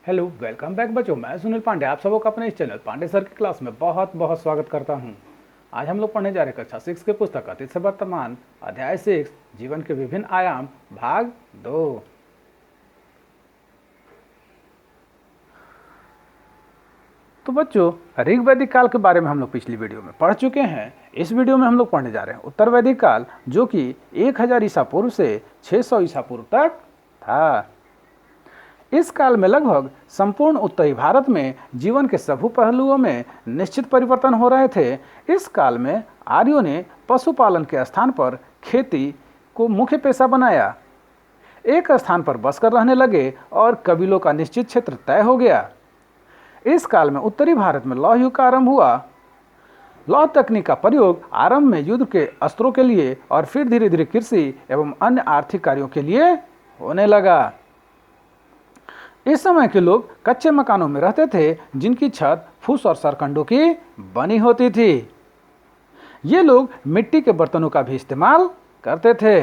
Hello, welcome back बच्चों। मैं सुनील पांडे आप सबको अपने इस चैनल पांडे सर की क्लास में बहुत बहुत स्वागत करता हूं। आज हम लोग पढ़ने जा रहे हैं कक्षा 6 के पुस्तक अतीत से वर्तमान अध्याय 6 जीवन के विभिन्न आयाम भाग 2। तो बच्चों, ऋग्वैदिक काल के बारे में हम लोग पिछली वीडियो में पढ़ चुके हैं। इस वीडियो में हम लोग पढ़ने जा रहे हैं उत्तर वैदिक काल, जो कि 1000 ईसा पूर्व से 600 ईसा पूर्व तक था। इस काल में लगभग संपूर्ण उत्तरी भारत में जीवन के सभी पहलुओं में निश्चित परिवर्तन हो रहे थे। इस काल में आर्यों ने पशुपालन के स्थान पर खेती को मुख्य पेशा बनाया, एक स्थान पर बसकर रहने लगे और कबीलों का निश्चित क्षेत्र तय हो गया। इस काल में उत्तरी भारत में लौह युग का आरंभ हुआ। लौह तकनीक का प्रयोग आरंभ में युद्ध के अस्त्रों के लिए और फिर धीरे धीरे कृषि एवं अन्य आर्थिक कार्यों के लिए होने लगा। इस समय के लोग कच्चे मकानों में रहते थे, जिनकी छत फूस और सरकंडों की बनी होती थी। ये लोग मिट्टी के बर्तनों का भी इस्तेमाल करते थे।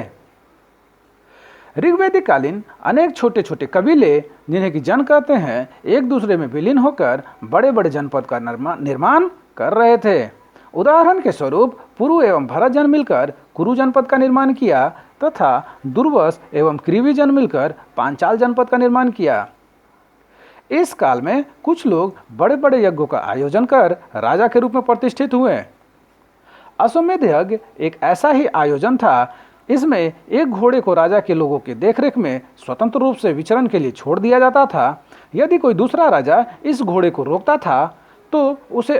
ऋग्वैदिक कालीन अनेक छोटे छोटे कबीले, जिन्हें कि जन कहते हैं, एक दूसरे में विलीन होकर बड़े बड़े जनपद का निर्माण कर रहे थे। उदाहरण के स्वरूप पुरु एवं भरत जन मिलकर कुरु जनपद का निर्माण किया तथा दुर्वस एवं क्रीवी जन मिलकर पांचाल जनपद का निर्माण किया। इस काल में कुछ लोग बड़े बड़े यज्ञों का आयोजन कर राजा के रूप में प्रतिष्ठित हुए। अश्वमेध यज्ञ एक ऐसा ही आयोजन था। इसमें एक घोड़े को राजा के लोगों के देखरेख में स्वतंत्र रूप से विचरण के लिए छोड़ दिया जाता था। यदि कोई दूसरा राजा इस घोड़े को रोकता था तो उसे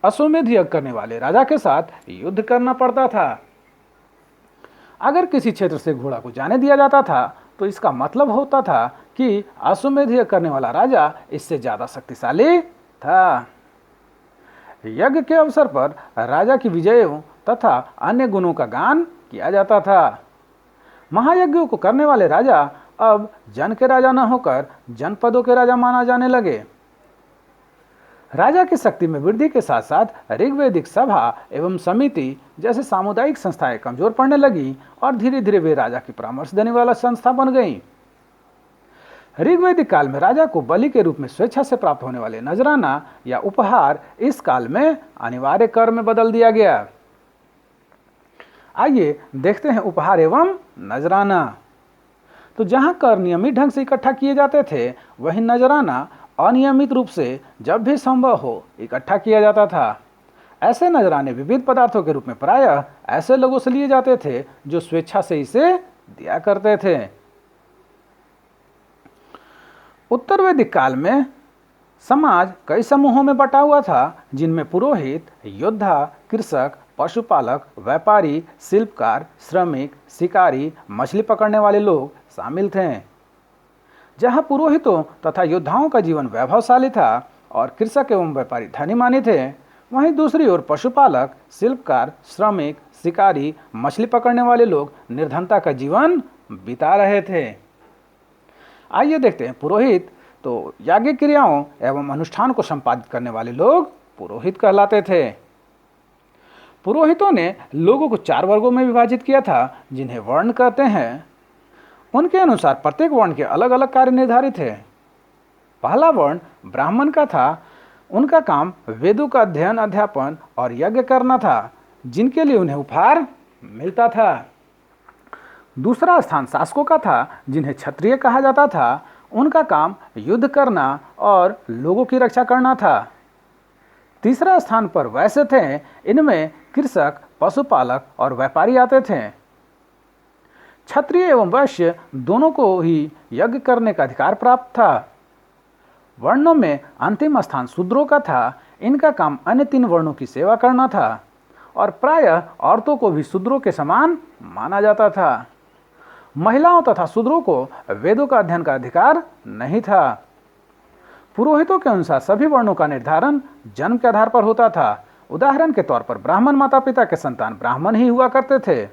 अश्वमेध यज्ञ करने वाले राजा के साथ युद्ध करना पड़ता था। अगर किसी क्षेत्र से घोड़ा को जाने दिया जाता था तो इसका मतलब होता था कि अश्वमेध यज्ञ करने वाला राजा इससे ज्यादा शक्तिशाली था। यज्ञ के अवसर पर राजा की विजयों तथा अन्य गुणों का गान किया जाता था। महायज्ञों को करने वाले राजा अब जन के राजा न होकर जनपदों के राजा माना जाने लगे। राजा की शक्ति में वृद्धि के साथ साथ ऋग्वैदिक सभा एवं समिति जैसे सामुदायिक संस्थाएं कमजोर पड़ने लगी और धीरे धीरे वे राजा की परामर्श देने वाला संस्था बन गईं। ऋग्वैदिक काल में राजा को बलि के रूप में स्वेच्छा से प्राप्त होने वाले नजराना या उपहार इस काल में अनिवार्य कर में बदल दिया गया। आइए देखते हैं उपहार एवं नजराना। तो जहां कर नियमित ढंग से इकट्ठा किए जाते थे, वहीं नजराना अनियमित रूप से जब भी संभव हो इकट्ठा किया जाता था। ऐसे नजराने विविध पदार्थों के रूप में प्रायः ऐसे लोगों से लिए जाते थे जो स्वेच्छा से इसे दिया करते थे। उत्तर वैदिक काल में समाज कई समूहों में बटा हुआ था, जिनमें पुरोहित, योद्धा, कृषक, पशुपालक, व्यापारी, शिल्पकार, श्रमिक, शिकारी, मछली पकड़ने वाले लोग शामिल थे। जहां पुरोहितों तथा योद्धाओं का जीवन वैभवशाली था और कृषक एवं व्यापारी धनी माने थे, वहीं दूसरी ओर पशुपालक, शिल्पकार, श्रमिक, शिकारी, मछली पकड़ने वाले लोग निर्धनता का जीवन बिता रहे थे। आइए देखते हैं पुरोहित। तो याज्ञिक क्रियाओं एवं अनुष्ठान को संपादित करने वाले लोग पुरोहित कहलाते थे। पुरोहितों ने लोगों को 4 वर्गों में विभाजित किया था, जिन्हें वर्ण कहते हैं। उनके अनुसार प्रत्येक वर्ण के अलग अलग कार्य निर्धारित है। पहला वर्ण ब्राह्मण का था। उनका काम वेदों का अध्ययन, अध्यापन और यज्ञ करना था, जिनके लिए उन्हें उपहार मिलता था। दूसरा स्थान शासकों का था, जिन्हें क्षत्रिय कहा जाता था। उनका काम युद्ध करना और लोगों की रक्षा करना था। तीसरा स्थान पर वैश्य थे। इनमें कृषक, पशुपालक और व्यापारी आते थे। क्षत्रिय एवं वैश्य दोनों को ही यज्ञ करने का अधिकार प्राप्त था। वर्णों में अंतिम स्थान शूद्रों का था। इनका काम अन्य 3 वर्णों की सेवा करना था और प्रायः औरतों को भी शूद्रों के समान माना जाता था। महिलाओं तथा शूद्रों को वेदों का अध्ययन का अधिकार नहीं था। पुरोहितों के अनुसार सभी वर्णों का निर्धारण जन्म के आधार पर होता था। उदाहरण के तौर पर ब्राह्मण माता पिता के संतान ब्राह्मण ही हुआ करते थे।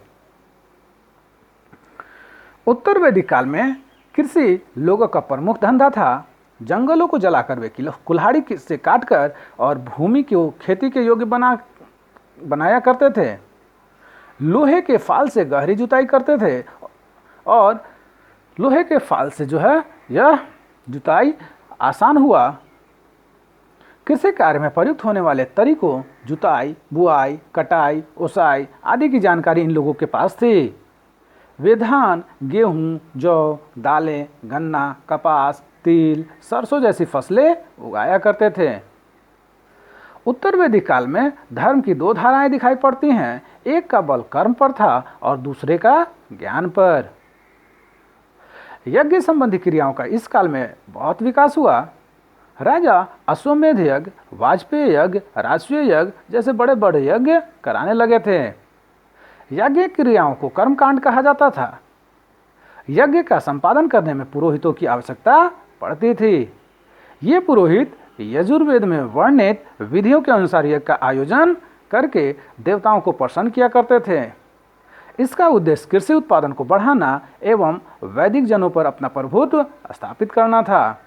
उत्तर वैदिक काल में कृषि लोगों का प्रमुख धंधा था। जंगलों को जलाकर वे कुल्हाड़ी से काटकर और भूमि को खेती के योग्य बनाया करते थे। लोहे के फाल से गहरी जुताई करते थे और लोहे के फाल से यह जुताई आसान हुआ। कृषि कार्य में प्रयुक्त होने वाले तरीकों, जुताई, बुआई, कटाई, ओसाई आदि की जानकारी इन लोगों के पास थी। वे धान, गेहूं, जौ, दालें, गन्ना, कपास, तिल, सरसों जैसी फसलें उगाया करते थे। उत्तर वैदिक काल में धर्म की दो धाराएं दिखाई पड़ती हैं, एक का बल कर्म पर था और दूसरे का ज्ञान पर। यज्ञ संबंधी क्रियाओं का इस काल में बहुत विकास हुआ। राजा अश्वमेध यज्ञ, वाजपेयी यज्ञ, राजसूय यज्ञ जैसे बड़े बड़े यज्ञ कराने लगे थे। यज्ञ क्रियाओं को कर्मकांड कहा जाता था। यज्ञ का संपादन करने में पुरोहितों की आवश्यकता पड़ती थी। ये पुरोहित यजुर्वेद में वर्णित विधियों के अनुसार यज्ञ का आयोजन करके देवताओं को प्रसन्न किया करते थे। इसका उद्देश्य कृषि उत्पादन को बढ़ाना एवं वैदिक जनों पर अपना प्रभुत्व स्थापित करना था।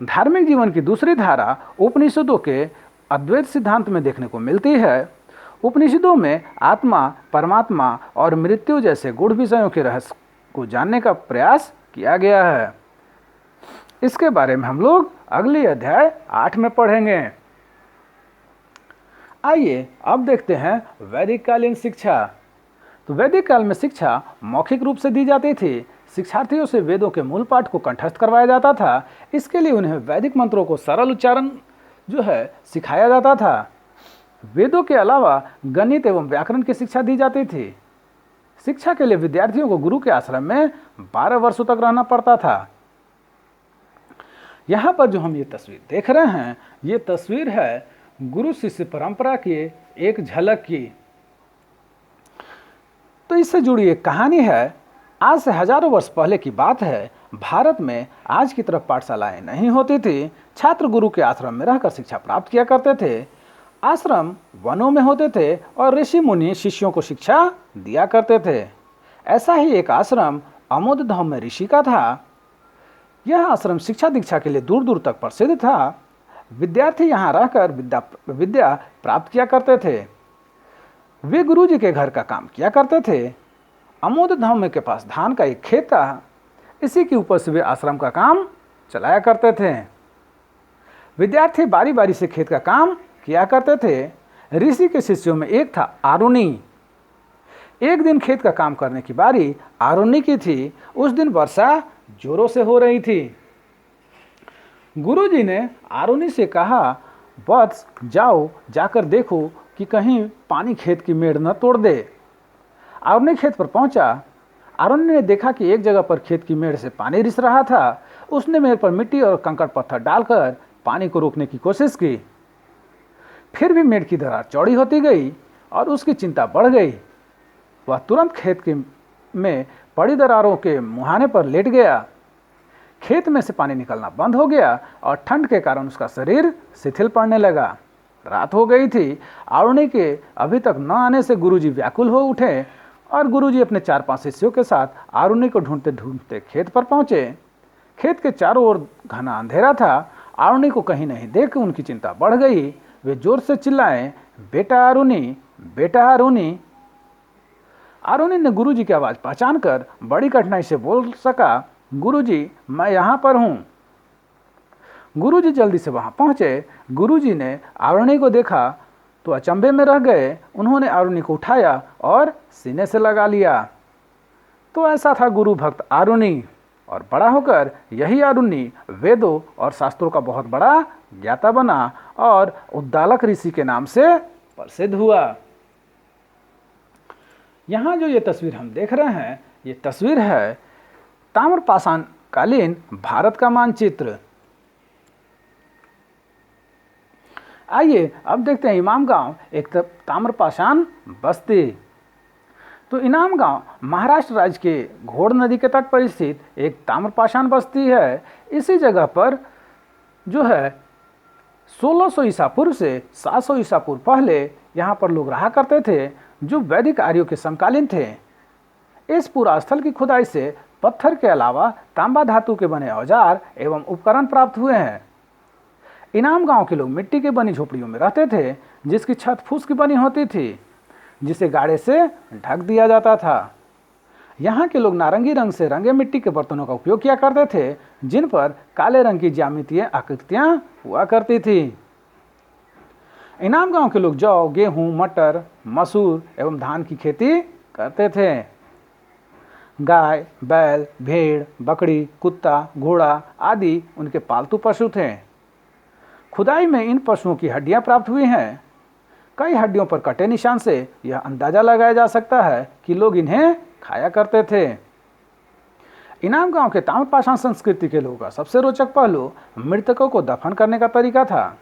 धार्मिक जीवन की दूसरी धारा उपनिषदों के अद्वैत सिद्धांत में देखने को मिलती है। उपनिषदों में आत्मा, परमात्मा और मृत्यु जैसे गूढ़ विषयों के रहस्य को जानने का प्रयास किया गया है। इसके बारे में हम लोग अगले अध्याय 8 में पढ़ेंगे। आइए अब देखते हैं वैदिक कालीन शिक्षा। तो वैदिक काल में शिक्षा मौखिक रूप से दी जाती थी। शिक्षार्थियों से वेदों के मूल पाठ को कंठस्थ करवाया जाता था। इसके लिए उन्हें वैदिक मंत्रों को सरल उच्चारण सिखाया जाता था। वेदों के अलावा गणित एवं व्याकरण की शिक्षा दी जाती थी। शिक्षा के लिए विद्यार्थियों को गुरु के आश्रम में 12 वर्षों तक रहना पड़ता था। यहाँ पर जो हम ये तस्वीर देख रहे हैं, ये तस्वीर है गुरु शिष्य परंपरा की एक झलक की। तो इससे जुड़ी एक कहानी है। आज से हजारों वर्ष पहले की बात है। भारत में आज की तरफ पाठशालाएं नहीं होती थी। छात्र गुरु के आश्रम में रहकर शिक्षा प्राप्त किया करते थे। आश्रम वनों में होते थे और ऋषि मुनि शिष्यों को शिक्षा दिया करते थे। ऐसा ही एक आश्रम अमोदधाम में ऋषि का था। यह आश्रम शिक्षा दीक्षा के लिए दूर दूर तक प्रसिद्ध था। विद्यार्थी यहाँ रहकर विद्या प्राप्त किया करते थे। वे गुरुजी के घर का काम किया करते थे। अमोदधाम के पास धान का एक खेत था। इसी के ऊपर से वे आश्रम का काम चलाया करते थे। विद्यार्थी बारी बारी से खेत का काम किया करते थे। ऋषि के शिष्यों में एक था आरुणि। एक दिन खेत का काम करने की बारी आरुणि की थी। उस दिन वर्षा जोरों से हो रही थी। गुरुजी ने आरुणि से कहा, वत्स जाओ, जाकर देखो कि कहीं पानी खेत की मेड़ न तोड़ दे। आरुणि खेत पर पहुंचा। आरुणि ने देखा कि एक जगह पर खेत की मेड़ से पानी रिस रहा था। उसने मेड़ पर मिट्टी और कंकड़ पत्थर डालकर पानी को रोकने की कोशिश की। फिर भी मेड़ की दरार चौड़ी होती गई और उसकी चिंता बढ़ गई। वह तुरंत खेत में पड़ी दरारों के मुहाने पर लेट गया। खेत में से पानी निकलना बंद हो गया और ठंड के कारण उसका शरीर शिथिल पड़ने लगा। रात हो गई थी। आरुणि के अभी तक न आने से गुरुजी व्याकुल हो उठे और गुरुजी अपने 4-5 शिष्यों के साथ आरुणि को ढूंढते ढूंढते खेत पर पहुंचे। खेत के चारों ओर घना अंधेरा था। आरुणि को कहीं नहीं देख उनकी चिंता बढ़ गई। वे जोर से चिल्लाए, बेटा आरुणि, बेटा आरुणि। आरुणि ने गुरुजी की आवाज़ पहचान कर बड़ी कठिनाई से बोल सका, गुरुजी, मैं यहाँ पर हूँ। गुरुजी जल्दी से वहाँ पहुँचे। गुरुजी ने आरुणि को देखा तो अचंभे में रह गए। उन्होंने आरुणि को उठाया और सीने से लगा लिया। तो ऐसा था गुरु भक्त आरुणि, और बड़ा होकर यही आरुणि वेदों और शास्त्रों का बहुत बड़ा ज्ञाता बना और उद्दालक ऋषि के नाम से प्रसिद्ध हुआ। यहाँ जो ये तस्वीर हम देख रहे हैं, ये तस्वीर है ताम्रपाषाण कालीन भारत का मानचित्र। आइए अब देखते हैं इमाम गांव एक ताम्रपाषाण बस्ती। तो इमाम गांव महाराष्ट्र राज्य के घोड़ नदी के तट पर स्थित एक ताम्रपाषाण बस्ती है। इसी जगह पर जो है 1600 ईसा पूर्व से 700 ईसा पूर्व पहले यहाँ पर लोग रहा करते थे, जो वैदिक आर्यों के समकालीन थे। इस पूरा स्थल की खुदाई से पत्थर के अलावा तांबा धातु के बने औजार एवं उपकरण प्राप्त हुए हैं। इनाम गांव के लोग मिट्टी के बनी झोपड़ियों में रहते थे, जिसकी छत फूस की बनी होती थी, जिसे गाड़े से ढक दिया जाता था। यहाँ के लोग नारंगी रंग से रंगे मिट्टी के बर्तनों का उपयोग किया करते थे, जिन पर काले रंग की ज्यामितीय आकृतियां हुआ करती थी। इनाम गांव के लोग जौ, गेहूं, मटर, मसूर एवं धान की खेती करते थे। गाय, बैल, भेड़, बकरी, कुत्ता, घोड़ा आदि उनके पालतू पशु थे। खुदाई में इन पशुओं की हड्डियां प्राप्त हुई हैं। कई हड्डियों पर कटे निशान से यह अंदाजा लगाया जा सकता है कि लोग इन्हें खाया करते थे। इनाम गांव के ताम्रपाषाण संस्कृति के लोगों का सबसे रोचक पहलू मृतकों को दफन करने का तरीका था।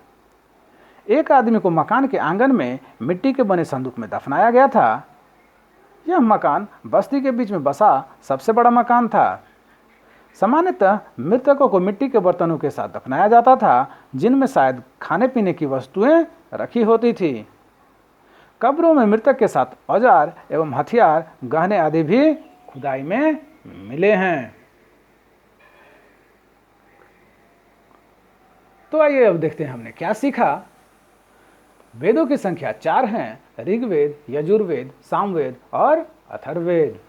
एक आदमी को मकान के आंगन में मिट्टी के बने संदूक में दफनाया गया था। यह मकान बस्ती के बीच में बसा सबसे बड़ा मकान था। सामान्यतः मृतकों को मिट्टी के बर्तनों के साथ दफनाया जाता था, जिनमें शायद खाने पीने की वस्तुएं रखी होती थी। कब्रों में मृतक के साथ औजार एवं हथियार, गहने आदि भी खुदाई में मिले हैं। तो आइए अब देखते हैं हमने क्या सीखा। वेदों की संख्या 4 हैं: ऋग्वेद, यजुर्वेद, सामवेद और अथर्ववेद।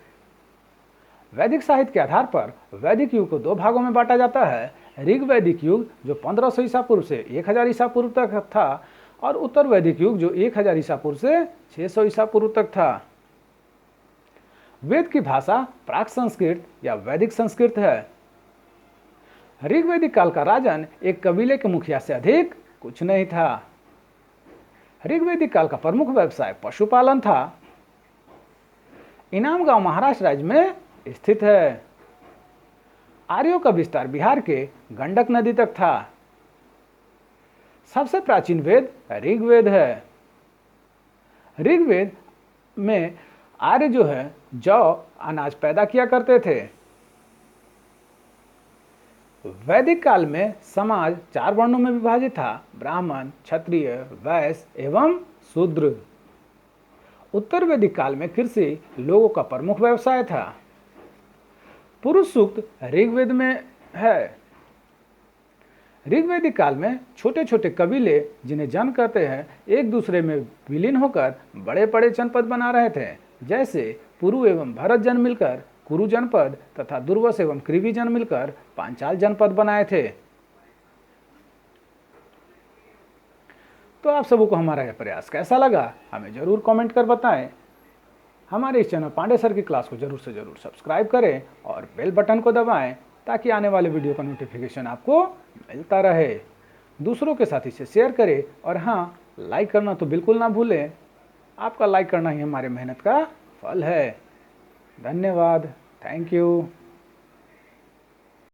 वैदिक साहित्य के आधार पर वैदिक युग को 2 भागों में बांटा जाता है। ऋग्वैदिक युग जो 1500 ईसा पूर्व से 1000 ईसा पूर्व तक था, और उत्तर वैदिक युग जो 1000 ईसा पूर्व से 600 ईसा पूर्व तक था। वेद की भाषा प्राक संस्कृत या वैदिक संस्कृत है। ऋग्वैदिक काल का राजन एक कबीले के मुखिया से अधिक कुछ नहीं था। ऋग्वैदिक काल का प्रमुख व्यवसाय पशुपालन था। इनाम गांव महाराष्ट्र राज्य में स्थित है। आर्यों का विस्तार बिहार के गंडक नदी तक था। सबसे प्राचीन वेद ऋग्वेद है। ऋग्वेद में आर्य जो है जौ अनाज पैदा किया करते थे। वैदिक काल में समाज 4 वर्णों में विभाजित था: ब्राह्मण, क्षत्रिय, वैश्य एवं शूद्र। उत्तर वैदिक काल में कृषि लोगों का प्रमुख व्यवसाय था। पुरुष सूक्त ऋग्वेद में है। ऋग्वैदिक काल में छोटे छोटे कबीले जिन्हें जन कहते हैं, एक दूसरे में विलीन होकर बड़े बड़े जनपद बना रहे थे। जैसे पुरु एवं भरत जन मिलकर कुरु जनपद तथा दुर्वस एवं कृवि जन मिलकर पांचाल जनपद बनाए थे। तो आप सबों को हमारा यह प्रयास कैसा लगा, हमें जरूर कमेंट कर बताएं। हमारे इस चैनल पांडे सर की क्लास को जरूर से जरूर सब्सक्राइब करें और बेल बटन को दबाएं, ताकि आने वाले वीडियो का नोटिफिकेशन आपको मिलता रहे। दूसरों के साथ इसे शेयर करें, और हाँ, लाइक करना तो बिल्कुल ना भूलें। आपका लाइक करना ही हमारे मेहनत का फल है। धन्यवाद। Thank you.